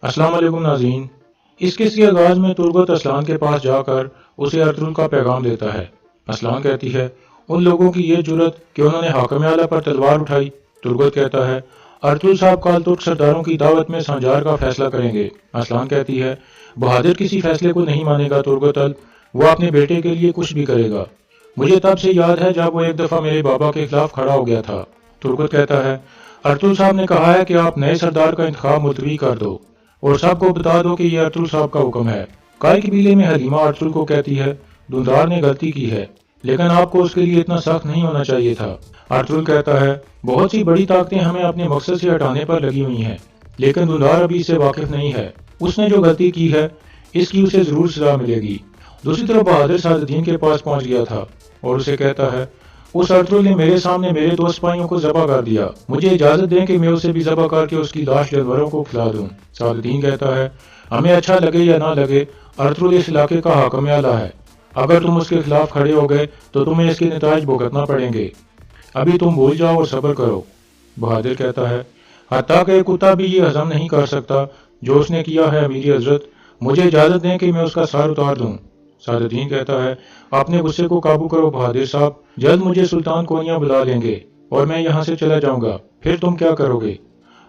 अस्सलाम वालेकुम नाज़रीन। इस किस्से के आगाज़ में तुर्गत असलान के पास जाकर उसे अर्तुल का पैगाम देता है। असलान कहती है, उन लोगों की ये जुर्रत कि उन्होंने हाकिम आला पर तलवार उठाई। तुर्गत कहता है, अर्तुल साहब कल तुर्क सरदारों की दावत में संजार का फैसला करेंगे। असलान कहती है, बहादुर किसी फैसले को नहीं मानेगा तुर्गतल, वो अपने बेटे के लिए कुछ भी करेगा। मुझे तब से याद है जब वो एक दफ़ा मेरे बाबा के खिलाफ खड़ा हो गया था। तुर्गत कहता है, अर्तुल साहब ने कहा है कि आप नए सरदार का इंतखाब मुलतवी कर दो और सबको बता दो कि यह अर्तुल साहब का हुक्म है। काय कबीले में हलीमा अर्तुल को कहती है, दुंदार ने गलती की है, लेकिन आपको उसके लिए इतना सख्त नहीं होना चाहिए था। अर्तुल कहता है, बहुत सी बड़ी ताकतें हमें अपने मकसद से हटाने पर लगी हुई हैं, लेकिन दुंदार अभी इससे वाकिफ नहीं है। उसने जो गलती की है, इसकी उसे जरूर सजा मिलेगी। दूसरी तरफ बहादुर सादुद्दीन के पास पहुंच गया था और उसे कहता है, उस अर्तुल ने मेरे सामने मेरे दो सिपाहियों को ज़बह कर दिया। मुझे इजाजत दें कि मैं उसे भी ज़बह करके उसकी लाश जानवरों को खिला दूं। सादुद्दीन कहता है, हमें अच्छा लगे या ना लगे, अर्तुल इस इलाके का हाकिम आला है। अगर तुम उसके खिलाफ खड़े हो गए तो तुम्हें इसके नताज भुगतना पड़ेंगे। अभी तुम भूल जाओ और सब्र करो। बहादुर कहता है, हत्ता कि कुत्ता भी ये हजम नहीं कर सकता जो उसने किया है अमीरी हजरत। मुझे इजाजत दें कि मैं उसका सर उतार दूं। सादुद्दीन कहता है, अपने गुस्से को काबू करो बहादुर साहब, जल्द मुझे सुल्तान कोनिया बुला लेंगे और मैं यहाँ से चला जाऊंगा। फिर तुम क्या करोगे?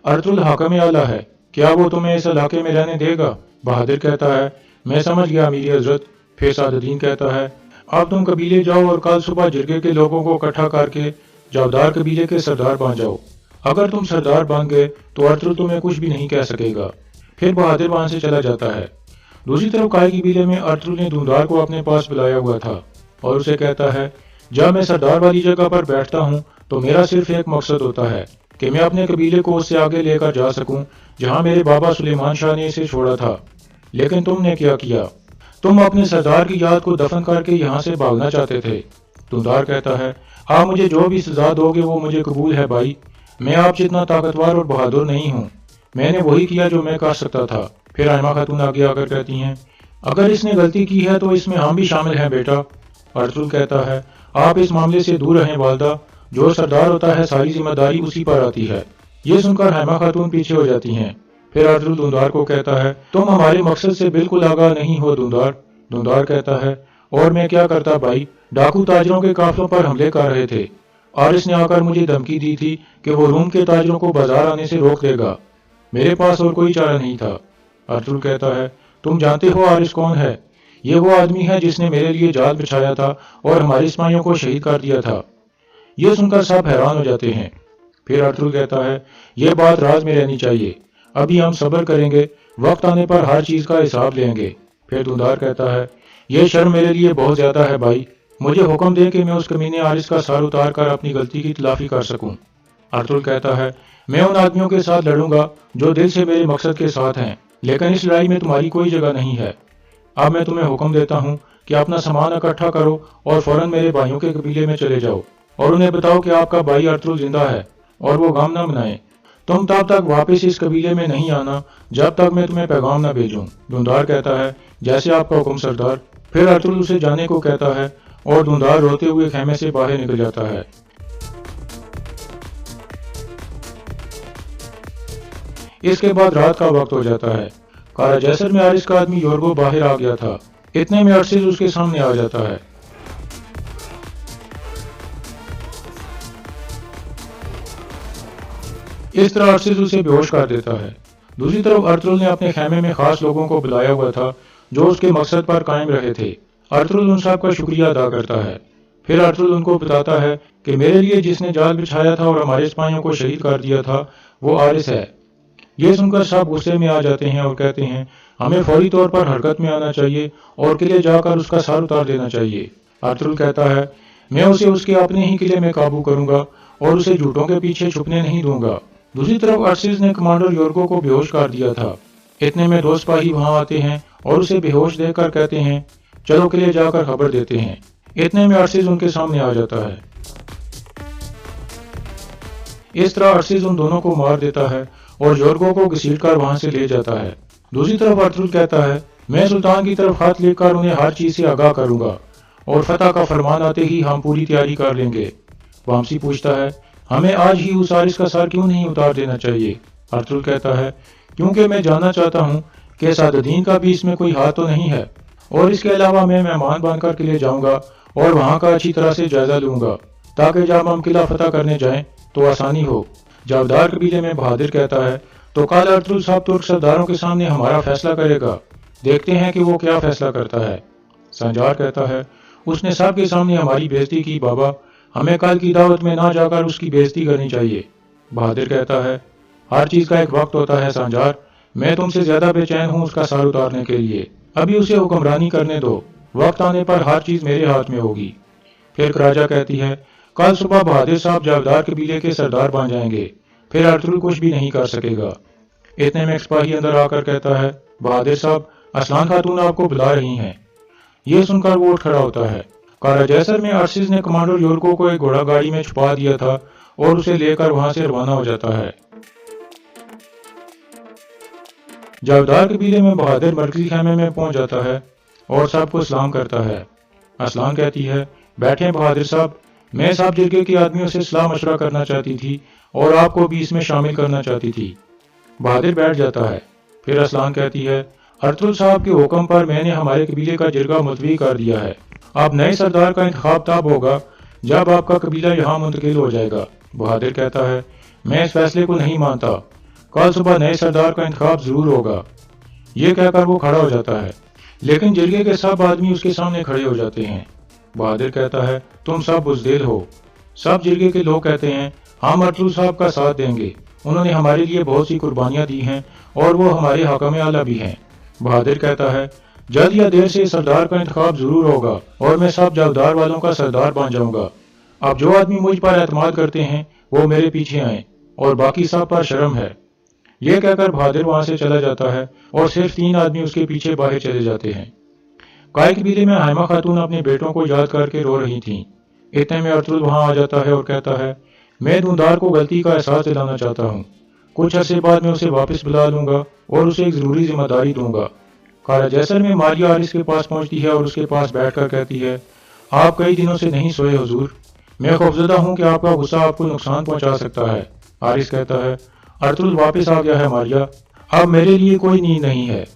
अर्तुल हाकिम आला है, क्या वो तुम्हें इस इलाके में रहने देगा? बहादुर कहता है, मैं समझ गया अमीरी हजरत। फिर सादुद्दीन कहता है, अब तुम कबीले जाओ और कल सुबह जिरगे के लोगों को इकट्ठा करके जावदार कबीले के सरदार बन जाओ। अगर तुम सरदार बन गए तो अर्तुल तुम्हें कुछ भी नहीं कह सकेगा। फिर बहादुर वहां से चला जाता है। दूसरी तरफ काय कबीले में अर्तुल ने धुंधार को अपने पास बुलाया हुआ था और उसे कहता है, जब मैं सरदार वाली जगह पर बैठता हूँ तो मेरा सिर्फ एक मकसद होता है कि मैं अपने कबीले को उससे आगे लेकर जा सकूं जहाँ मेरे बाबा सुलेमान शाह ने इसे छोड़ा था। लेकिन तुमने क्या किया? तुम अपने सरदार की याद को दफन करके यहाँ से भागना चाहते थे। धुंधार कहता है, आप मुझे जो भी सजा दोगे वो मुझे कबूल है भाई। मैं आप जितना ताकतवर और बहादुर नहीं हूँ। मैंने वही किया जो मैं कर सकता था। फिर आयमा खातून आगे आकर कहती हैं, अगर इसने गलती की है तो इसमें हम भी शामिल हैं बेटा। अर्तुल कहता है, आप इस मामले से दूर रहें वालदा, जो सरदार होता है सारी जिम्मेदारी उसी पर आती है। ये सुनकर हैमा खातून पीछे हो जाती हैं। फिर अर्तुल धुंधार को कहता है, तुम हमारे मकसद से बिल्कुल आगाह नहीं हो धुंधार। धुंधार कहता है, और मैं क्या करता भाई, डाकू ताजरों के काफलों पर हमले कर रहे थे और इसने आकर मुझे धमकी दी थी कि वो रूम के ताजरों को बाजार आने से रोक देगा। मेरे पास और कोई चारा नहीं था। अर्तुल कहता है, तुम जानते हो आरिस कौन है? ये वो आदमी है जिसने मेरे लिए जाल बिछाया था और हमारे सिपाहियों को शहीद कर दिया था। ये सुनकर सब हैरान हो जाते हैं। फिर अर्तुल कहता है, यह बात राज में रहनी चाहिए, अभी हम सब्र करेंगे, वक्त आने पर हर चीज का हिसाब लेंगे। फिर धुंधार कहता है, यह शर्म मेरे लिए बहुत ज्यादा है भाई, मुझे हुक्म दे कि मैं उस कमीने आरिस का सर उतार कर अपनी गलती की तलाफी कर सकूं। अर्तुल कहता है, मैं उन आदमियों के साथ लड़ूंगा जो दिल से मेरे मकसद के साथ हैं, लेकिन इस लड़ाई में तुम्हारी कोई जगह नहीं है। अब मैं तुम्हें हुक्म देता हूँ कि अपना सामान इकट्ठा करो और फौरन मेरे भाइयों के कबीले में चले जाओ और उन्हें बताओ कि आपका भाई अर्तुल जिंदा है और वो गम न मनाए। तुम तब तक वापस इस कबीले में नहीं आना जब तक मैं तुम्हें पैगाम न भेजूं। धुंधार कहता है, जैसे आपका हुक्म सरदार। फिर अर्तुल उसे जाने को कहता है और धुंधार रोते हुए खेमे से बाहर निकल जाता है। इसके बाद रात का वक्त हो जाता है। कारा जैसर में आरिस का आदमी योरगो बाहर आ गया था। इतने में अर्सिस उसके सामने आ जाता है। इस तरह अर्सिस उसे बेहोश कर देता है। दूसरी तरफ अर्तुल ने अपने खेमे में खास लोगों को बुलाया हुआ था जो उसके मकसद पर कायम रहे थे। अर्तुल उन सब का शुक्रिया अदा करता है। फिर अर्तुल उनको बताता है कि मेरे लिए जिसने जाल बिछाया था और हमारे सिपाहियों को शहीद कर दिया था वो आरिस है। ये सुनकर सब गुस्से में आ जाते हैं और कहते हैं, हमें फौरी तौर पर हरकत में आना चाहिए और किले जाकर उसका सर उतार देना चाहिए। अर्तुल कहता है, मैं उसे उसके अपने ही किले में काबू करूंगा और उसे झूठों के पीछे छुपने नहीं दूंगा। दूसरी तरफ अर्सिस ने कमांडर योरगो को बेहोश कर दिया था। इतने में दो सिपाही वहां आते हैं और उसे बेहोश देखकर कहते हैं, चलो किले जाकर खबर देते हैं। इतने में अर्सिस उनके सामने आ जाता है। इस तरह अर्सिस उन दोनों को मार देता है और योरगो को घसीटकर वहां से ले जाता है। दूसरी तरफ अर्तुल कहता है, मैं सुल्तान की तरफ हाथ लेकर उन्हें हर चीज से आगाह करूंगा और फतह का फरमान आते ही हम पूरी तैयारी कर लेंगे। वामसी पूछता है, हमें आज ही उस आरिस का सर क्यों नहीं उतार देना चाहिए? अर्तुल कहता है, क्योंकि मैं जानना चाहता हूँ कि सादुद्दीन का भी इसमें कोई हाथ तो नहीं है। और इसके अलावा मैं मेहमान बनकर किले जाऊंगा और वहाँ का अच्छी तरह से जायजा लूंगा, ताकि जब हम किला फतह करने जाएं तो आसानी हो। जावदार कबीले में बहादुर कहता है, तो कल अर्तुल साहब तुर्क सरदारों के सामने हमारा फैसला करेगा। देखते हैं कि वो क्या फैसला करता है। संजार कहता है, उसने सबके सामने हमारी बेइज्जती की बाबा, हमें कल की दावत में ना जाकर उसकी बेइज्जती करनी चाहिए। बहादुर कहता है, हर चीज का एक वक्त होता है संजार, मैं तुमसे ज्यादा बेचैन हूँ उसका सर उतारने के लिए। अभी उसे हुक्मरानी करने दो, वक्त आने पर हर चीज मेरे हाथ में होगी। फिर राजा कहती है, कल सुबह बहादुर साहब जावदार कबीले के सरदार बन जाएंगे, फिर अर्तुल कुछ भी नहीं कर सकेगा। इतने में एक सिपाही अंदर आकर कहता है, बहादुर साहब, असलान खातून आपको बुला रही हैं। ये सुनकर वो उठ खड़ा होता है। कारा जैसर में अर्सिस ने कमांडर योरको को एक घोड़ा गाड़ी में छुपा दिया था और उसे लेकर वहां से रवाना हो जाता है। जावदार कबीले में बहादुर मरकजी खेमे में पहुंच जाता है और सबको सलाम करता है। असलान कहती है, बैठे बहादुर साहब, मैं सब जिरगे के आदमियों से सलाह मशवरा करना चाहती थी और आपको भी इसमें शामिल करना चाहती थी। बहादुर बैठ जाता है। फिर असलान कहती है, अर्तुल साहब के हुक्म पर मैंने हमारे कबीले का जिरगा मुलतवी कर दिया है। अब नए सरदार का इंतखाब तब होगा जब आपका कबीला यहाँ मुंतकिल हो जाएगा। बहादुर कहता है, मैं इस फैसले को नहीं मानता, कल सुबह नए सरदार का इंतखाब जरूर होगा। ये कहकर वो खड़ा हो जाता है, लेकिन जिरगे के सब आदमी उसके सामने खड़े हो जाते हैं। बहादुर कहता है, तुम सब बुज़दिल हो। सब जिरगे के लोग कहते हैं, हम अर्तुल साहब का साथ देंगे, उन्होंने हमारे लिए बहुत सी कुर्बानियां दी हैं और वो हमारे हाकिम आला भी हैं। बहादुर कहता है, जल्द या देर से सरदार का इंतखाब जरूर होगा और मैं सब जावदार वालों का सरदार बन जाऊंगा। अब जो आदमी मुझ पर एतमाद करते हैं वो मेरे पीछे आए और बाकी सब पर शर्म है। यह कहकर बहादुर वहां से चला जाता है और सिर्फ 3 आदमी उसके पीछे बाहर चले जाते हैं। काय कबीले में हाइमा खातून अपने बेटों को याद करके रो रही थीं। इतने में अर्तुल वहां आ जाता है और कहता है, मैं धुंधार को गलती का एहसास दिलाना चाहता हूँ। कुछ अरसे बाद मैं उसे वापस बुला लूंगा और उसे एक जरूरी जिम्मेदारी दूंगा। कारा जैसर में मारिया आरिस के पास पहुंचती है और उसके पास बैठकर कहती है, आप कई दिनों से नहीं सोए हुजूर, मैं खौफजदा हूँ कि आपका गुस्सा आपको नुकसान पहुंचा सकता है। आरिस कहता है, अर्तुल वापस आ गया है मारिया, अब मेरे लिए कोई नींद नहीं है।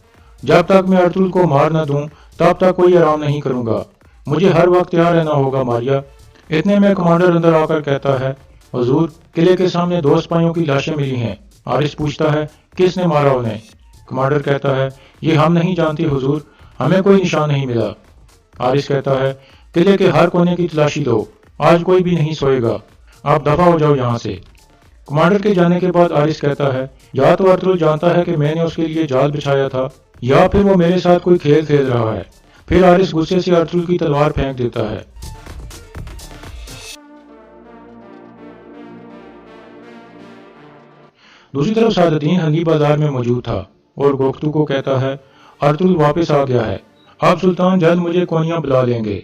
जब तक मैं अर्तुल को मार न दूं तब तक कोई आराम नहीं करूंगा, मुझे हर वक्त तैयार रहना होगा मारिया। इतने में कमांडर अंदर आकर कहता है, हुजूर, किले के सामने 2 सिपाहियों की लाशें मिली हैं। आरिस पूछता है, किसने मारा उन्हें? कमांडर कहता है, ये हम नहीं जानते हुजूर, हमें कोई निशान नहीं मिला। आरिस कहता है, किले के हर कोने की तलाशी लो, आज कोई भी नहीं सोएगा, आप दफा हो जाओ यहाँ से। कमांडर के जाने के बाद आरिस कहता है, या तो अर्तुल जानता है कि मैंने उसके लिए जाल बिछाया था या फिर वो मेरे साथ कोई खेल खेल रहा है। फिर आरिस गुस्से से अर्तुल की तलवार फेंक देता है। दूसरी तरफ सादुद्दीन हंदी बाजार में मौजूद था और गोख्तू को कहता है, अर्तुल वापस आ गया है, अब सुल्तान जल्द मुझे कोनिया बुला लेंगे।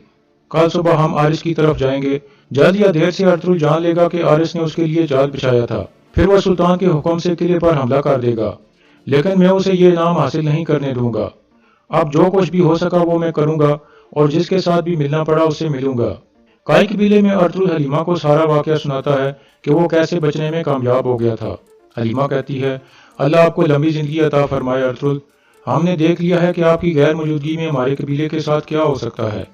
कल सुबह हम आरिस की तरफ जाएंगे। जल्द या देर से अर्तुल जान लेगा कि आरिस ने उसके लिए जाल बिछाया था, फिर वह सुल्तान के हुक्म से किले पर हमला कर देगा, लेकिन मैं उसे ये इनाम हासिल नहीं करने दूंगा। अब जो कुछ भी हो सका वो मैं करूंगा और जिसके साथ भी मिलना पड़ा उससे मिलूंगा। काय कबीले में अर्तुल हलीमा को सारा वाकया सुनाता है कि वो कैसे बचने में कामयाब हो गया था। हलीमा कहती है, अल्लाह आपको लंबी जिंदगी अता फरमाए अर्तुल, हमने देख लिया है कि आपकी गैर मौजूदगी में हमारे कबीले के साथ क्या हो सकता है।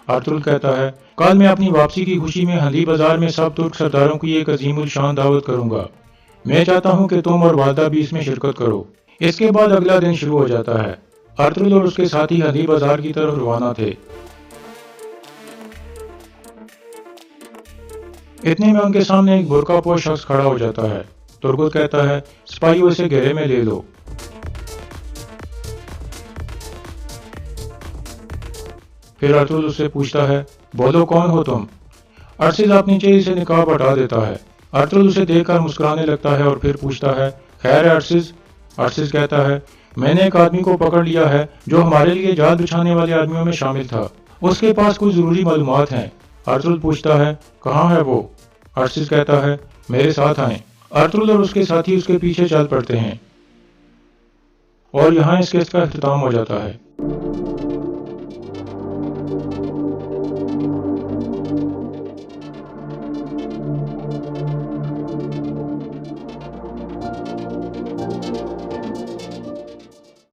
अर्तुल कहता है, कल मैं अपनी वापसी की खुशी में हंदी बाजार में सब तुर्क सरदारों की एक अजीमुल शान दावत करूंगा। मैं चाहता हूं कि तुम और वालदा भी इसमें शिरकत करो। इसके बाद अगला दिन शुरू हो जाता है। अर्तुल और उसके साथी हंदी बाजार की तरफ रवाना थे। इतने में उनके सामने एक बुर्कापोश शख्स खड़ा हो जाता है। तुर्गुत कहता है, सिपाहियों इसे घेरे में ले लो। फिर अर्तुल उससे पूछता है, बोलो कौन हो तुम? अर्सिस अपनी चेहरे से निकाब हटा देता है। अर्तुल उसे देखकर मुस्कुराने लगता है और फिर पूछता है, खैर है अर्सिस? अर्सिस कहता है, मैंने एक आदमी को पकड़ लिया है जो हमारे लिए जाल बिछाने वाले आदमियों में शामिल था, उसके पास कुछ जरूरी मालूमात हैं। अर्तुल पूछता है, कहाँ है वो? अर्सिस कहता है, मेरे साथ आए। अर्तुल और उसके साथी उसके पीछे चल पड़ते हैं और यहाँ इस केस का इख्तिताम हो जाता है।